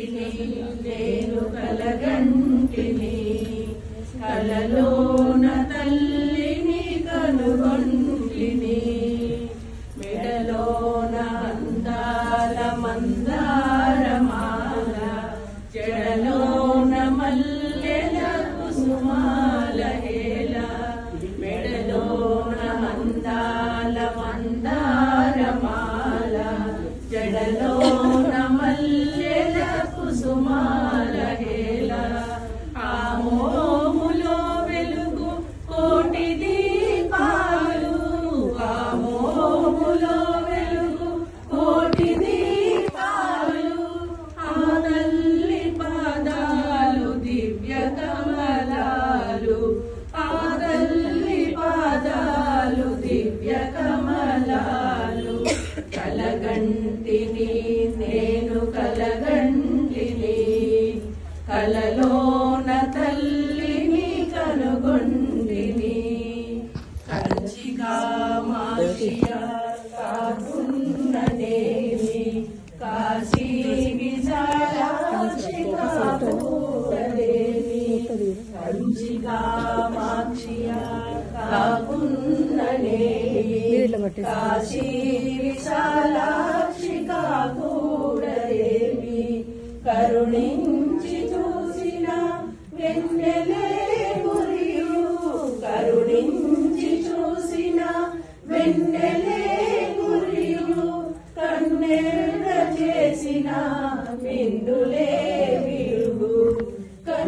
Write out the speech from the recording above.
కలగంటిని నేను కలగంటిని కలలోన తల్లిని కనుగొంటిని మెడలోన అందాల మందారమాల జడలోన మల్లెల కుసుమాల హేళ మెడలోన అందాల మందారమాల జడలోన మల్లెల కుసుమాల హేళ ఆ మోములో వెలుగు కోటి దీపాలు ఆ మోములో వెలుగు కోటి దీపాలు ఆ తల్లి పాదాలు దివ్య కమలాలు ఆ తల్లి పాదాలు దివ్య కమలాలు కలగంటిని నేను కలగంటిని కలలోన తల్లిని కనుగొంటిని కంచి కామాక్షిగా కాకున్ననేమి కాశీ విశాలాక్షి కాకున్ననేమి కంచి కామాక్షిగా కాకున్ననేమి కాశీ విశాలా